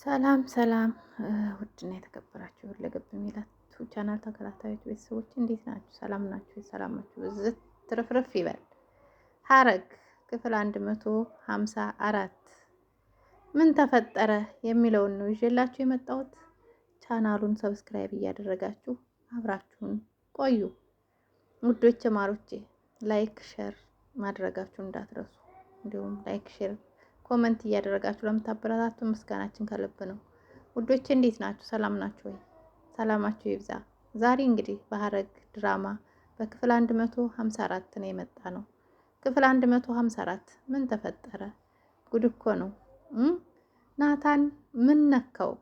ሰላም ሰላም ውድና የተከበራችሁ ሁለገብ ሚላት ቻናል ተከታታዮች ቤተሰቦች እንዴት ናችሁ? ሰላም ናችሁ? ሰላማችሁ ብዝት ትርፍርፍ ይበል። ሐረግ ክፍል 154 ምን ተፈጠረ የሚለውን ነው ይዤላችሁ የመጣሁት። ቻናሉን ሰብስክራይብ እያደረጋችሁ አብራችሁን ቆዩ ውዶቼ ማሮቼ። ላይክ ሼር ማድረጋችሁ እንዳትረሱ። እንዲሁም ላይክ ሼር ኮመንት እያደረጋችሁ ለምታበረታቱ ምስጋናችን ከልብ ነው። ውዶቼ እንዴት ናችሁ? ሰላም ናችሁ ወይ? ሰላማችሁ ይብዛ። ዛሬ እንግዲህ በሐረግ ድራማ በክፍል 154 ነው የመጣ ነው። ክፍል 154 ምን ተፈጠረ? ጉድ እኮ ነው። ናታን ምን ነካው?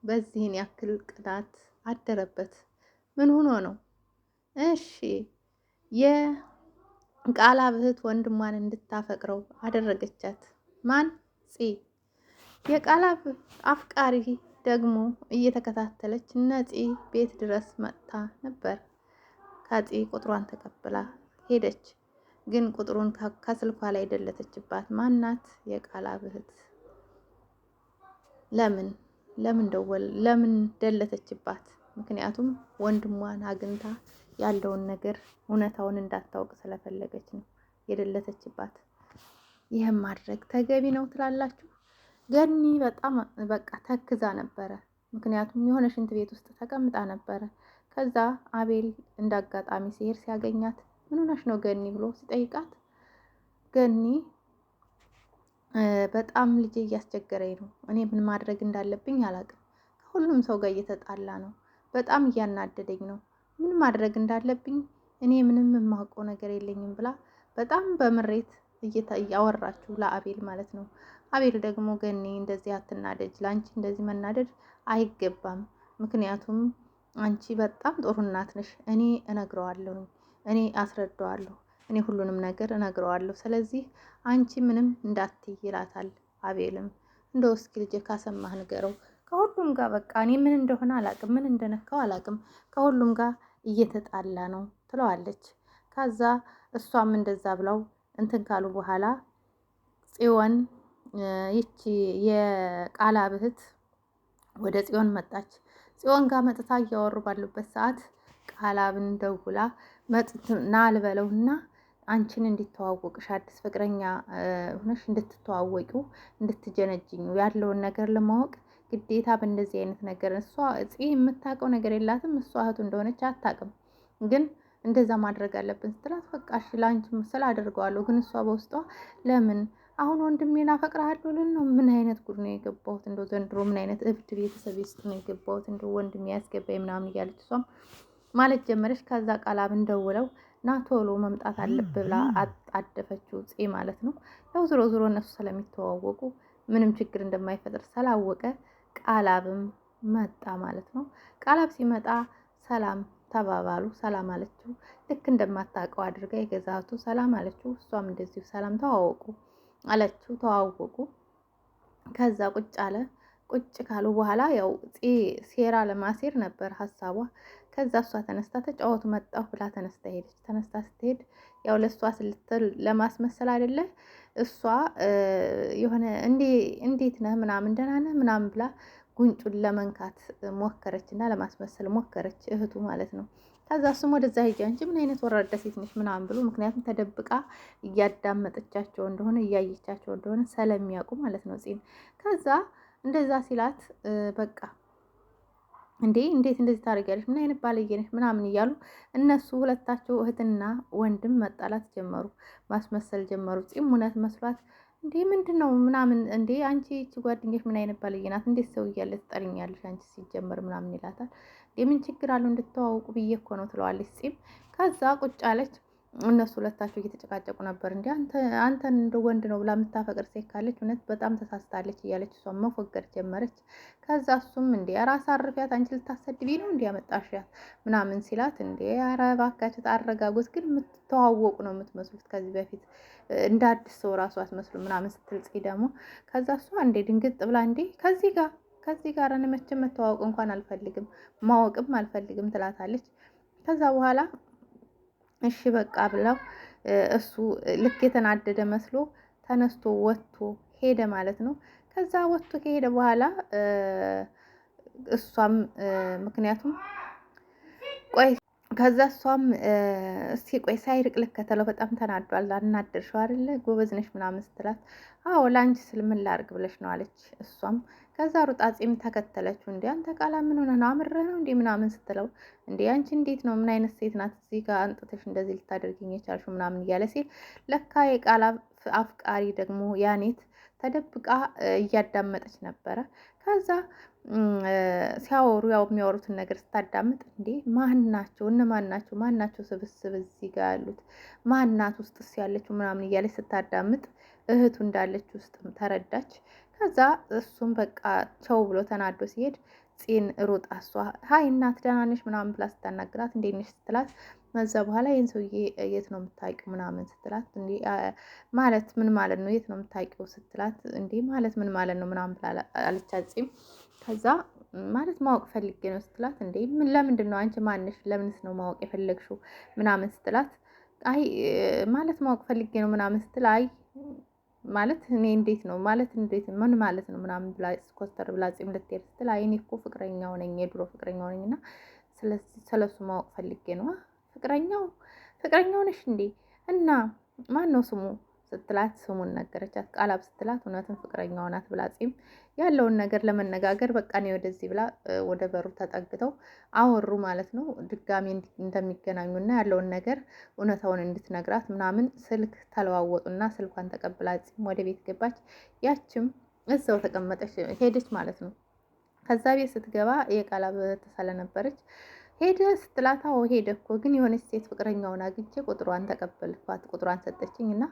በዚህን ያክል ቅናት አደረበት? ምን ሆኖ ነው? እሺ የቃላብ እህት ወንድሟን እንድታፈቅረው አደረገቻት። ማን? ፂ። የቃላብ አፍቃሪ ደግሞ እየተከታተለች ነፂ ቤት ድረስ መጥታ ነበር። ከፂ ቁጥሯን ተቀብላ ሄደች። ግን ቁጥሩን ከስልኳ ላይ ደለተችባት። ማናት? የቃላብ እህት። ለምን ደለተችባት? ምክንያቱም ወንድሟን አግኝታ ያለውን ነገር እውነታውን እንዳታውቅ ስለፈለገች ነው የደለተችባት። ይህም ማድረግ ተገቢ ነው ትላላችሁ? ገኒ በጣም በቃ ተክዛ ነበረ። ምክንያቱም የሆነ ሽንት ቤት ውስጥ ተቀምጣ ነበረ። ከዛ አቤል እንዳጋጣሚ ሲሄድ ሲያገኛት ምን ሆነሽ ነው ገኒ ብሎ ሲጠይቃት ገኒ በጣም ልጄ እያስቸገረኝ ነው፣ እኔ ምን ማድረግ እንዳለብኝ አላውቅም፣ ከሁሉም ሰው ጋር እየተጣላ ነው፣ በጣም እያናደደኝ ነው፣ ምን ማድረግ እንዳለብኝ እኔ ምንም የማውቀው ነገር የለኝም ብላ በጣም በምሬት እያወራችሁ ለአቤል ማለት ነው። አቤል ደግሞ ገኒ እንደዚህ አትናደጅ፣ ለአንቺ እንደዚህ መናደድ አይገባም፣ ምክንያቱም አንቺ በጣም ጥሩ እናት ነሽ፣ እኔ እነግረዋለሁ፣ እኔ አስረዳዋለሁ፣ እኔ ሁሉንም ነገር እነግረዋለሁ፣ ስለዚህ አንቺ ምንም እንዳትይ ይላታል። አቤልም እንደው እስኪ ልጄ ካሰማህ ንገረው፣ ከሁሉም ጋር በቃ እኔ ምን እንደሆነ አላቅም፣ ምን እንደነካው አላቅም፣ ከሁሉም ጋር እየተጣላ ነው ትለዋለች። ከዛ እሷም እንደዛ ብለው እንትን ካሉ በኋላ ጽዮን ይቺ የቃላብ እህት ወደ ጽዮን መጣች። ጽዮን ጋር መጥታ እያወሩ ባሉበት ሰዓት ቃላብን ደውላ ና ልበለውና አንቺን እንዲተዋወቅሽ አዲስ ፍቅረኛ ሆነሽ እንድትተዋወቂው እንድትጀነጅኙ ያለውን ነገር ለማወቅ ግዴታ በእንደዚህ አይነት ነገር እሷ ጽ የምታውቀው ነገር የላትም። እሷ እህቱ እንደሆነች አታውቅም። ግን እንደዛ ማድረግ አለብን ስትላት በቃ እሺ ላንቺ ምስል አደርገዋለሁ። ግን እሷ በውስጧ ለምን አሁን ወንድሜን አፈቅርሃለሁ ልን ነው? ምን አይነት ጉድ ነው የገባሁት? እንደው ዘንድሮ ምን አይነት እብድ ቤተሰብ ውስጥ ነው የገባሁት? እንደው ወንድሜ ያስገባኝ ምናምን እያለች እሷም ማለት ጀመረች። ከዛ ቃላብን ደውለው ና ቶሎ መምጣት አለብህ ብላ አጣደፈችው ጽ ማለት ነው። ያው ዞሮ ዞሮ እነሱ ስለሚተዋወቁ ምንም ችግር እንደማይፈጥር ስላወቀ ቃላብም መጣ ማለት ነው። ቃላብ ሲመጣ ሰላም ተባባሉ። ሰላም አለችው። ልክ እንደማታውቀው አድርጋ የገዛቱ ሰላም አለችው። እሷም እንደዚሁ ሰላም ተዋወቁ አለችው። ተዋወቁ። ከዛ ቁጭ አለ። ቁጭ ካሉ በኋላ ያው ሴራ ለማሴር ነበር ሀሳቧ። ከዛ እሷ ተነስታ ተጫወቱ መጣሁ ብላ ተነስታ ሄደች። ተነስታ ስትሄድ ያው ለእሷ ስልትል ለማስመሰል አይደለ እሷ የሆነ እንዴት ነህ ምናምን ደህና ነህ ምናምን ብላ ጉንጩን ለመንካት ሞከረች እና ለማስመሰል ሞከረች፣ እህቱ ማለት ነው። ከዛ እሱም ወደዛ ሂጂ አንቺ ምን አይነት ወራዳ ሴት ነሽ ምናምን ብሎ ምክንያቱም ተደብቃ እያዳመጠቻቸው እንደሆነ እያየቻቸው እንደሆነ ስለሚያውቁ ማለት ነው ጽን። ከዛ እንደዛ ሲላት በቃ እንዴት እንደዚህ ታደርጊያለሽ? ምን አይነት ባለጌ ነሽ? ምናምን እያሉ እነሱ ሁለታቸው እህትና ወንድም መጣላት ጀመሩ፣ ማስመሰል ጀመሩ። ፂም እውነት መስሏት ምንድን ነው ምናምን አንቺ እቺ ጓደኛሽ ምን አይነት ባለጌ ናት? እንዴት ሰው እያለ ትጠሪኛለሽ አንቺ ሲጀመር ምናምን ይላታል። ምን ችግር አለው እንድትተዋወቁ ብዬ እኮ ነው ትለዋለች ፂም። ከዛ ቁጭ አለች። እነሱ ሁለታቸው እየተጨቃጨቁ ነበር። አንተን እንደ ወንድ ነው ብላ የምታፈቅር ሴት ካለች እውነት በጣም ተሳስታለች እያለች እሷን መፎገር ጀመረች። ከዛ እሱም ራስ አርፊያት አንቺ ልታሰድቢ ነው ያመጣሽያት ምናምን ሲላት ኧረ እባካችሁ ታረጋጉት፣ ግን የምትተዋወቁ ነው የምትመስሉት ከዚህ በፊት እንደ አዲስ ሰው ራሱ አትመስሉ ምናምን ስትልጽ ደግሞ ከዛ እሷ ድንግጥ ብላ ከዚህ ጋር እኔ መቼም መተዋወቅ እንኳን አልፈልግም ማወቅም አልፈልግም ትላታለች። ከዛ በኋላ እሺ በቃ ብለው እሱ ልክ የተናደደ መስሎ ተነስቶ ወጥቶ ሄደ ማለት ነው። ከዛ ወጥቶ ከሄደ በኋላ እሷም ምክንያቱም ቆይ ከዛ እሷም እስቲ ቆይ ሳይርቅ ልከተለው በጣም ተናዷል። አናደርሽው አይደለ ጎበዝ ነሽ ምናምን ስትላት አዎ ለአንቺ ስል ምን ላድርግ ብለሽ ነው አለች። እሷም ከዛ ሩጣ ጺም ተከተለችው። እንዴ አንተ ቃላ ምን ሆነህ ነው አምረህ ነው እንዴ ምናምን ስትለው እንዴ አንቺ እንዴት ነው ምን አይነት ሴት ናት እዚህ ጋር አንጥተሽ እንደዚህ ልታደርጊኝ የቻልሽው ምናምን እያለ ሲል ለካ የቃላ አፍቃሪ ደግሞ ያኔት ተደብቃ እያዳመጠች ነበረ። ከዛ ሲያወሩ ያው የሚያወሩትን ነገር ስታዳምጥ እንዴ ማን ናቸው እነማን ናቸው ማን ናቸው ስብስብ እዚህ ጋር ያሉት ማናት ውስጥስ ያለችው ምናምን እያለች ስታዳምጥ እህቱ እንዳለች ውስጥም ተረዳች። ከዛ እሱም በቃ ቸው ብሎ ተናዶ ሲሄድ ፂን ሩጣ እሷ ሀይ እናት ደህና ነሽ ምናምን ብላ ስታናግራት እንዴት ነሽ ስትላት ከዛ በኋላ ይህን ሰውዬ የት ነው የምታውቂው ምናምን ስትላት እንዴ ማለት ምን ማለት ነው የት ነው የምታውቂው ስትላት እንዴ ማለት ምን ማለት ነው ምናምን ብላ አለቻት ፂም። ከዛ ማለት ማወቅ ፈልጌ ነው ስትላት እንዴ ምን ለምንድን ነው አንቺ ማንሽ ለምንስ ነው ማወቅ የፈለግሽው ምናምን ስትላት አይ ማለት ማወቅ ፈልጌ ነው ምናምን ስትል አይ ማለት እኔ እንዴት ነው ማለት እንዴት ምን ማለት ነው ምናምን ብላ ኮስተር ብላ ጺም ልትሄድ ስትል አይ እኔ እኮ ፍቅረኛው ነኝ የድሮ ፍቅረኛው ነኝ እና ስለሱ ማወቅ ፈልጌ ነው። ፍቅረኛው ነሽ እንዴ እና ማን ነው ስሙ ስትላት ስሙን ነገረቻት። ቃላብ ስትላት እውነትም ፍቅረኛው ናት ብላ ጺም ያለውን ነገር ለመነጋገር በቃ እኔ ወደዚህ ብላ ወደ በሩ ተጠግተው አወሩ ማለት ነው። ድጋሚ እንደሚገናኙና ያለውን ነገር እውነታውን እንድትነግራት ምናምን ስልክ ተለዋወጡና ስልኳን ተቀብላ ጺም ወደ ቤት ገባች። ያችም እዛው ተቀመጠች ሄደች ማለት ነው። ከዛ ቤት ስትገባ የቃላብ ስለነበረች ሄደ ስትላት አዎ ሄደ እኮ ግን የሆነች ሴት ፍቅረኛውን አግኝቼ ቁጥሯን ተቀበልኳት ቁጥሯን ሰጠችኝ እና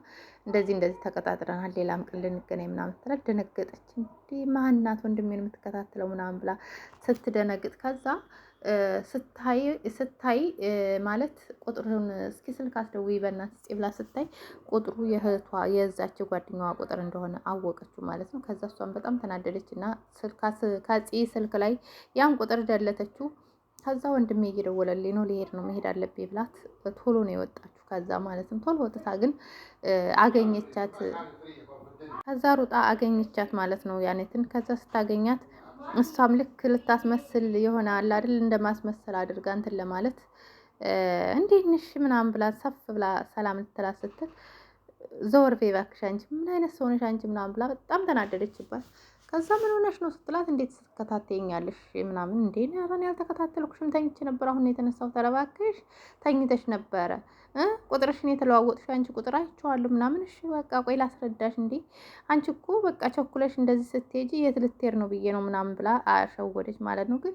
እንደዚህ ተቀጣጥረናል ሌላም ቀን ልንገናኝ ምናምን ስትላት ደነገጠች። እንዴ ማናት ወንድሜን የምትከታተለው ምናምን ብላ ስትደነግጥ ከዛ ስታይ ማለት ቁጥሩን እስኪ ስልክ አስደውይ በእናትህ ብላ ስታይ ቁጥሩ የእህቷ የዛች ጓደኛዋ ቁጥር እንደሆነ አወቀችው ማለት ነው። ከዛ እሷን በጣም ተናደደች እና ከጽ ስልክ ላይ ያን ቁጥር ደለተችው። ከዛ ወንድሜ እየደወለልኝ ነው ልሄድ ነው መሄድ አለብኝ ብላት ቶሎ ነው የወጣችሁ። ከዛ ማለትም ቶሎ ወጥታ ግን አገኘቻት። ከዛ ሩጣ አገኘቻት ማለት ነው ያኔትን። ከዛ ስታገኛት እሷም ልክ ልታስመስል የሆነ አለ አይደል እንደማስመሰል አድርጋ እንትን ለማለት እንዴት ነሽ ምናምን ብላ ሰፍ ብላ ሰላም ልትላት ስትል ዘወር በይ እባክሽ አንቺ ምን አይነት ሰው ነሽ አንቺ ምናምን ብላ በጣም ተናደደችባት። ከዛ ምን ሆነሽ ነው ስትላት እንዴት ስትከታተይኛለሽ ምናምን እንዴ ኧረ ያልተከታተልኩሽም ተኝቼ ነበር አሁን የተነሳው ተረባክሽ ተኝተሽ ነበረ ቁጥርሽን የተለዋወጥሽ አንቺ ቁጥር አይቼዋለሁ ምናምን እሺ በቃ ቆይ ላስረዳሽ እንዴ አንቺ እኮ በቃ ቸኩለሽ እንደዚህ ስትሄጂ የት ልትሄድ ነው ብዬ ነው ምናምን ብላ አሸወደች ማለት ነው። ግን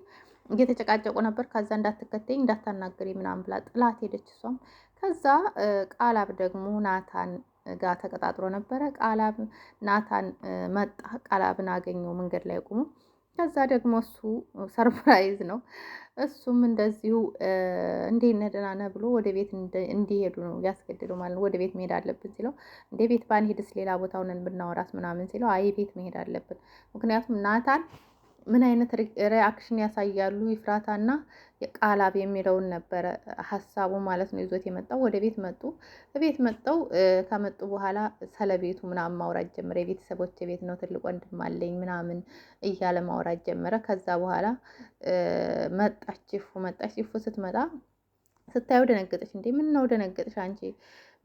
እየተጨቃጨቁ ነበር። ከዛ እንዳትከተኝ እንዳታናገሪ ምናምን ብላ ጥላት ሄደች እሷም። ከዛ ቃላብ ደግሞ ናታን ጋር ተቀጣጥሮ ነበረ። ቃላብ ናታን መጣ። ቃላብን አገኘው መንገድ ላይ ቆሞ። ከዛ ደግሞ እሱ ሰርፕራይዝ ነው። እሱም እንደዚሁ እንዴት ነህ ደህና ነህ ብሎ ወደ ቤት እንዲሄዱ ነው ያስገድደው ማለት ነው። ወደ ቤት መሄድ አለብን ሲለው እንደ ቤት ባንሄድስ ሌላ ቦታ ሆነን ብናወራስ ምናምን ሲለው አይ ቤት መሄድ አለብን ምክንያቱም ናታን ምን አይነት ሪአክሽን ያሳያሉ ይፍራታና ቃላብ የሚለውን ነበረ ሀሳቡ ማለት ነው ይዞት የመጣው። ወደ ቤት መጡ። ቤት መጣው ከመጡ በኋላ ስለቤቱ ምናምን ማውራት ጀመረ። የቤተሰቦች ቤት ነው ትልቅ ወንድም አለኝ ምናምን እያለ ማውራት ጀመረ። ከዛ በኋላ መጣች ይፉ ስትመጣ ስታየው ደነገጠች። እንዴ ምን ነው ደነገጥሽ አንቺ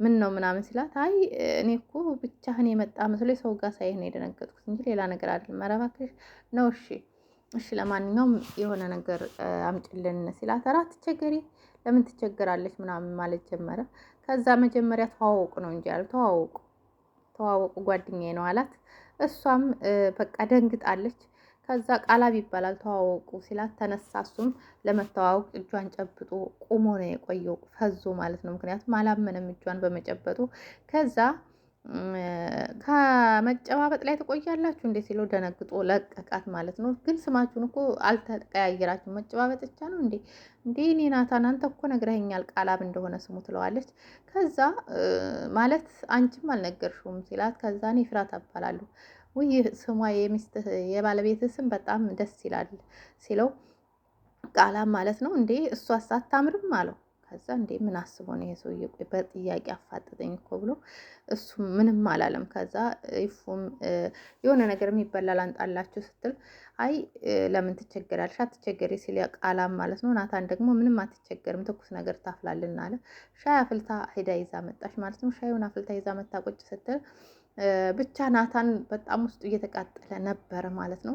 ምን ነው ምናምን ሲላት አይ እኔ እኮ ብቻህን የመጣ መስሎኝ ሰው ጋር ሳይህ ነው የደነገጥኩት እንጂ ሌላ ነገር አይደለም። ኧረ እባክሽ ነው እሺ ለማንኛውም የሆነ ነገር አምጪልን ሲላት ኧረ አትቸገሪ ለምን ትቸገራለች ምናምን ማለት ጀመረ። ከዛ መጀመሪያ ተዋወቁ ነው እንጂ ያሉ ተዋወቁ ጓደኛዬ ነው አላት። እሷም በቃ ደንግጣለች። ከዛ ቃላብ ይባላል ተዋወቁ ሲላት ተነሳ። እሱም ለመተዋወቅ እጇን ጨብጦ ቁሞ ነው የቆየው ፈዞ ማለት ነው። ምክንያቱም አላመነም እጇን በመጨበጡ። ከዛ ከመጨባበጥ ላይ ትቆያላችሁ እንዴ ሲለው ደነግጦ ለቀቃት ማለት ነው። ግን ስማችሁን እኮ አልተቀያየራችሁም መጨባበጥ ብቻ ነው እንዴ እኔ ናታን አንተ እኮ ነግረኸኛል ቃላብ እንደሆነ ስሙ ትለዋለች። ከዛ ማለት አንቺም አልነገርሽውም ሲላት ከዛ እኔ ፍራት እባላለሁ ውይ ስሟ የሚስትህ የባለቤትህ ስም በጣም ደስ ይላል ሲለው ቃላብ ማለት ነው እንዴ እሷስ አታምርም አለው። ከዛ እንዴ ምን አስቦ ነው ይሄ ሰውዬ በጥያቄ አፋጠጠኝ እኮ ብሎ እሱ ምንም አላለም። ከዛ ይፉም የሆነ ነገር የሚበላ ላንጣላችሁ ስትል አይ ለምን ትቸገራለሽ? አትቸገሪ ሲል ቃላም ማለት ነው። ናታን ደግሞ ምንም አትቸገርም ትኩስ ነገር ታፍላልና አለ። ሻይ አፍልታ ሄዳ ይዛ መጣች ማለት ነው። ሻዩን አፍልታ ይዛ መጣ ቁጭ ስትል ብቻ ናታን በጣም ውስጡ እየተቃጠለ ነበረ ማለት ነው።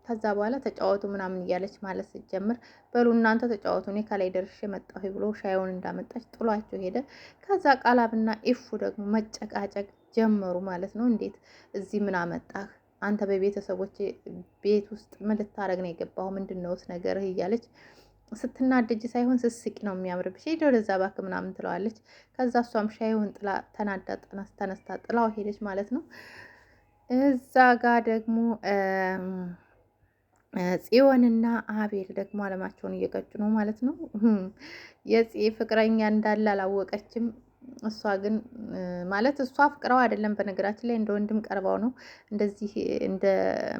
ከዛ በኋላ ተጫወቱ ምናምን እያለች ማለት ስትጀምር በሉ እናንተ ተጫወቱ እኔ ከላይ ደርሼ መጣሁ ብሎ ሻዩን እንዳመጣች ጥሏቸው ሄደ። ከዛ ቃላብና ኢፉ ደግሞ መጨቃጨቅ ጀመሩ ማለት ነው። እንዴት እዚህ ምን አመጣህ አንተ በቤተሰቦች ቤት ውስጥ ምን ልታረግ ነው የገባው? ምንድነውስ ነገርህ? እያለች ስትናደጅ ሳይሆን ስስቂ ነው የሚያምርብሽ፣ ሄደ ወደዛ እባክህ ምናምን ትለዋለች። ከዛ እሷም ሻዩን ጥላ ተናዳ ተነስታ ጥላው ሄደች ማለት ነው። እዛ ጋር ደግሞ ጽዮንና አቤል ደግሞ አለማቸውን እየቀጩ ነው ማለት ነው። የጽ ፍቅረኛ እንዳለ አላወቀችም። እሷ ግን ማለት እሷ ፍቅረው አይደለም በነገራችን ላይ እንደ ወንድም ቀርባው ነው እንደዚህ እንደ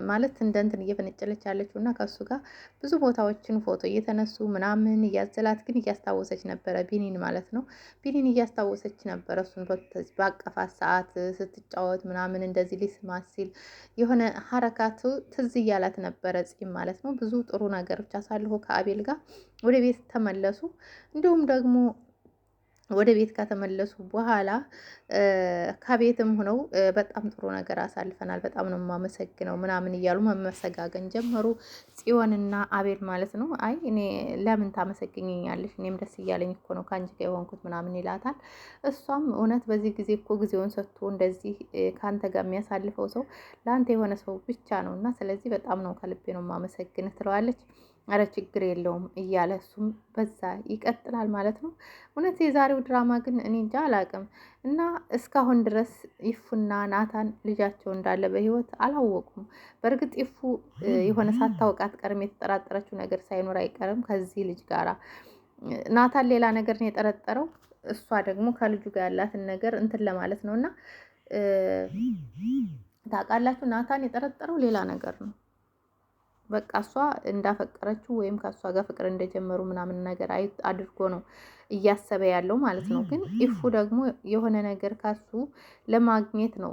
ማለት እንደ እንትን እየፈነጨለች ያለችው እና ከሱ ጋር ብዙ ቦታዎችን ፎቶ እየተነሱ ምናምን እያዘላት ግን እያስታወሰች ነበረ ቢኒን ማለት ነው። ቢኒን እያስታወሰች ነበረ እሱን ባቀፋት ሰዓት ስትጫወት ምናምን እንደዚህ ሊስማት ሲል የሆነ ሀረካቱ ትዝ እያላት ነበረ ጺም ማለት ነው። ብዙ ጥሩ ነገሮች አሳልፎ ከአቤል ጋር ወደ ቤት ተመለሱ። እንዲሁም ደግሞ ወደ ቤት ከተመለሱ በኋላ ከቤትም ሆነው በጣም ጥሩ ነገር አሳልፈናል፣ በጣም ነው የማመሰግነው ምናምን እያሉ መመሰጋገን ጀመሩ። ጽዮንና አቤል ማለት ነው። አይ እኔ ለምን ታመሰግኘኛለሽ? እኔም ደስ እያለኝ እኮ ነው ከአንቺ ጋር የሆንኩት ምናምን ይላታል። እሷም እውነት በዚህ ጊዜ እኮ ጊዜውን ሰጥቶ እንደዚህ ከአንተ ጋር የሚያሳልፈው ሰው ለአንተ የሆነ ሰው ብቻ ነው እና ስለዚህ በጣም ነው ከልቤ ነው የማመሰግንህ ትለዋለች። አረ ችግር የለውም እያለ እሱም በዛ ይቀጥላል ማለት ነው። እውነት የዛሬው ድራማ ግን እኔ እንጃ አላውቅም። እና እስካሁን ድረስ ይፉና ናታን ልጃቸው እንዳለ በህይወት አላወቁም። በእርግጥ ይፉ የሆነ ሳታውቅ አትቀርም፣ የተጠራጠረችው ነገር ሳይኖር አይቀርም ከዚህ ልጅ ጋራ። ናታን ሌላ ነገር ነው የጠረጠረው፣ እሷ ደግሞ ከልጁ ጋር ያላትን ነገር እንትን ለማለት ነው። እና ታውቃላችሁ ናታን የጠረጠረው ሌላ ነገር ነው። በቃ እሷ እንዳፈቀረችው ወይም ከእሷ ጋር ፍቅር እንደጀመሩ ምናምን ነገር አድርጎ ነው እያሰበ ያለው ማለት ነው። ግን ኢፉ ደግሞ የሆነ ነገር ካሱ ለማግኘት ነው።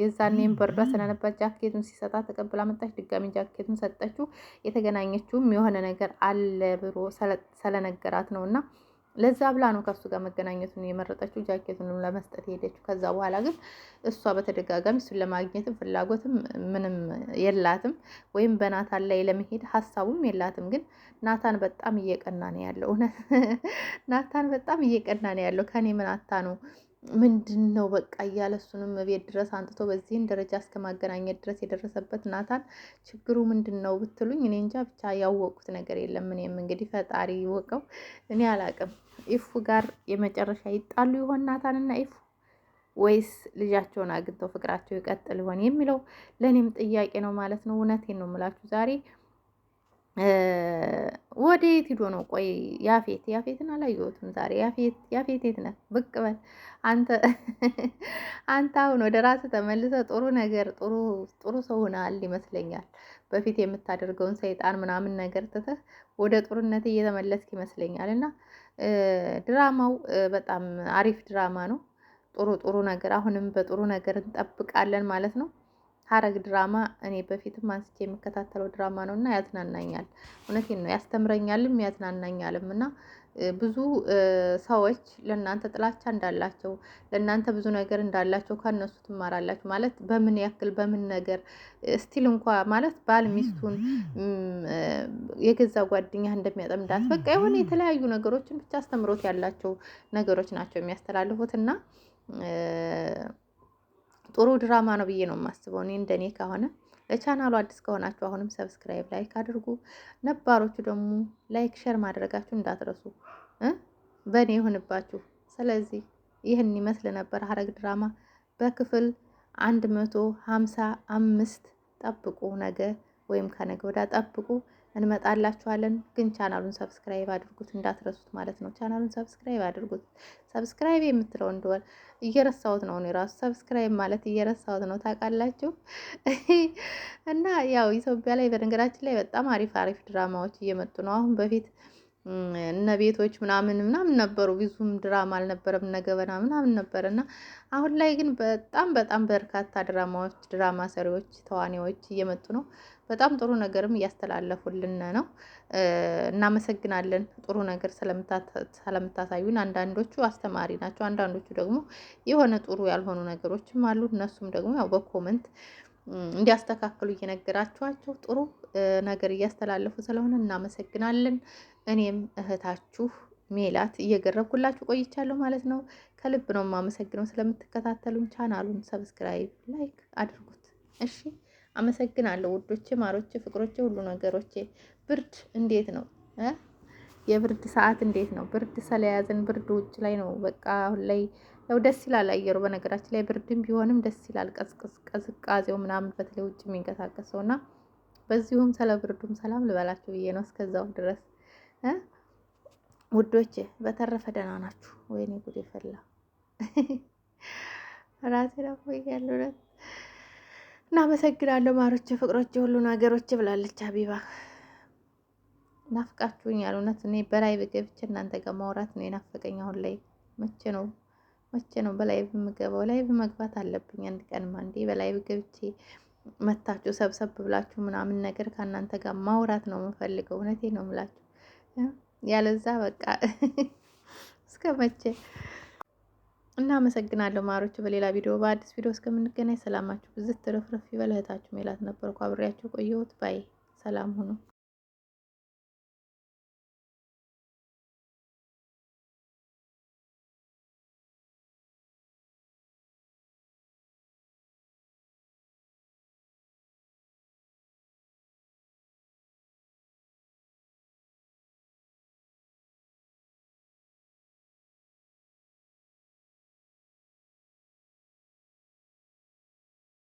የዛኔም በርዷ ስለነበር ጃኬቱን ሲሰጣት ተቀብላ መጣች። ድጋሚ ጃኬቱን ሰጠችው። የተገናኘችውም የሆነ ነገር አለ ብሎ ስለነገራት ነው እና ለዛ ብላ ነው ከሱ ጋር መገናኘቱን የመረጠችው፣ ጃኬቱንም ለመስጠት ሄደችው። ከዛ በኋላ ግን እሷ በተደጋጋሚ እሱን ለማግኘትም ፍላጎትም ምንም የላትም፣ ወይም በናታን ላይ ለመሄድ ሀሳቡም የላትም። ግን ናታን በጣም እየቀና ነው ያለው። እውነት ናታን በጣም እየቀና ነው ያለው። ከኔ ምን አታ ነው ምንድን ነው በቃ እያለ እሱንም ቤት ድረስ አንጥቶ በዚህን ደረጃ እስከ ማገናኘት ድረስ የደረሰበት ናታን ችግሩ ምንድን ነው ብትሉኝ እኔ እንጃ። ብቻ ያወቅኩት ነገር የለም። እኔም እንግዲህ ፈጣሪ ይወቀው፣ እኔ አላቅም። ኢፉ ጋር የመጨረሻ ይጣሉ ይሆን ናታንና ኢፉ፣ ወይስ ልጃቸውን አግኝተው ፍቅራቸው ይቀጥል ይሆን የሚለው ለእኔም ጥያቄ ነው ማለት ነው። እውነቴን ነው የምላችሁ ዛሬ ወደ የት ሂዶ ነው? ቆይ ያፌትን አላየሁትም ዛሬ። ያፌት የት ነህ? ብቅ በል አንተ። አንተ አሁን ወደ ራስህ ተመልሰህ ጥሩ ነገር ጥሩ ሰው ሆነሃል ይመስለኛል። በፊት የምታደርገውን ሰይጣን ምናምን ነገር ትተህ ወደ ጥሩነት እየተመለስክ ይመስለኛል። እና ድራማው በጣም አሪፍ ድራማ ነው። ጥሩ ነገር አሁንም በጥሩ ነገር እንጠብቃለን ማለት ነው። ሐረግ ድራማ እኔ በፊትም አንስቼ የምከታተለው ድራማ ነው እና ያዝናናኛል። እውነቴን ነው፣ ያስተምረኛልም ያዝናናኛልም። እና ብዙ ሰዎች ለእናንተ ጥላቻ እንዳላቸው ለእናንተ ብዙ ነገር እንዳላቸው ከእነሱ ትማራላችሁ። ማለት በምን ያክል በምን ነገር ስቲል እንኳ ማለት ባል ሚስቱን የገዛ ጓደኛህ እንደሚያጠምዳት በቃ የሆነ የተለያዩ ነገሮችን ብቻ አስተምሮት ያላቸው ነገሮች ናቸው የሚያስተላልፉት እና ጥሩ ድራማ ነው ብዬ ነው የማስበው እኔ እንደኔ ከሆነ። ለቻናሉ አዲስ ከሆናችሁ አሁንም ሰብስክራይብ፣ ላይክ አድርጉ። ነባሮቹ ደግሞ ላይክ ሸር ማድረጋችሁ እንዳትረሱ በእኔ ይሁንባችሁ። ስለዚህ ይህን ይመስል ነበር ሐረግ ድራማ በክፍል 155 ጠብቁ። ነገ ወይም ከነገ ወዲያ ጠብቁ፣ እንመጣላችኋለን። ግን ቻናሉን ሰብስክራይብ አድርጉት እንዳትረሱት ማለት ነው። ቻናሉን ሰብስክራይብ አድርጉት። ሰብስክራይብ የምትለው እንደሆነ እየረሳሁት ነው እኔ ራሱ ሰብስክራይብ ማለት እየረሳሁት ነው ታውቃላችሁ። እና ያው ኢትዮጵያ ላይ በነገራችን ላይ በጣም አሪፍ ድራማዎች እየመጡ ነው። አሁን በፊት እነ ቤቶች ምናምን ምናምን ነበሩ። ብዙም ድራማ አልነበረም፣ እነ ገበና ምናምን ነበር እና አሁን ላይ ግን በጣም በርካታ ድራማ ሰሪዎች፣ ተዋናዮች እየመጡ ነው። በጣም ጥሩ ነገርም እያስተላለፉልን ነው። እናመሰግናለን፣ ጥሩ ነገር ስለምታሳዩን። አንዳንዶቹ አስተማሪ ናቸው፣ አንዳንዶቹ ደግሞ የሆነ ጥሩ ያልሆኑ ነገሮችም አሉ። እነሱም ደግሞ ያው በኮመንት እንዲያስተካክሉ እየነገራችኋቸው ጥሩ ነገር እያስተላለፉ ስለሆነ እናመሰግናለን። እኔም እህታችሁ ሜላት እየገረብኩላችሁ ቆይቻለሁ ማለት ነው። ከልብ ነው የማመሰግነው ስለምትከታተሉን። ቻናሉን ሰብስክራይብ፣ ላይክ አድርጉት። እሺ፣ አመሰግናለሁ ውዶቼ፣ ማሮቼ፣ ፍቅሮቼ፣ ሁሉ ነገሮቼ። ብርድ እንዴት ነው? የብርድ ሰዓት እንዴት ነው? ብርድ ስለያዘን ብርድ ውጭ ላይ ነው በቃ አሁን ላይ ያው ደስ ይላል አየሩ። በነገራችን ላይ ብርድም ቢሆንም ደስ ይላል ቀዝቃዜው ምናምን፣ በተለይ ውጭ የሚንቀሳቀሰው እና በዚሁም ስለ ብርዱም ሰላም ልበላችሁ ብዬ ነው እስከዛው ድረስ ውዶቼ። በተረፈ ደህና ናችሁ? ወይኔ ጉድ ፈላ ራሴ ደግሞ ያለው እናመሰግናለሁ ማሮቼ፣ ፍቅሮቼ፣ ሁሉ ነገሮቼ ብላለች ሀቢባ። ናፍቃችሁኛል እውነት። እኔ በላይቭ ገብቼ እናንተ ጋር ማውራት ነው የናፈቀኝ አሁን ላይ። መቼ ነው በላይቭ የምገባው? ላይቭ መግባት አለብኝ አንድ ቀንማ እንዴ። በላይቭ ገብቼ መታችሁ ሰብሰብ ብላችሁ ምናምን ነገር ከእናንተ ጋር ማውራት ነው የምፈልገው። እውነቴ ነው የምላችሁ። ያለዛ በቃ እስከ መቼ? እናመሰግናለሁ ማሮች። በሌላ ቪዲዮ በአዲስ ቪዲዮ እስከምንገናኝ ሰላማችሁ ብዝት ትረፍረፍ ይበል። እህታችሁ ሜላት ነበርኩ አብሬያችሁ ቆየሁት። ባይ። ሰላም ሁኑ።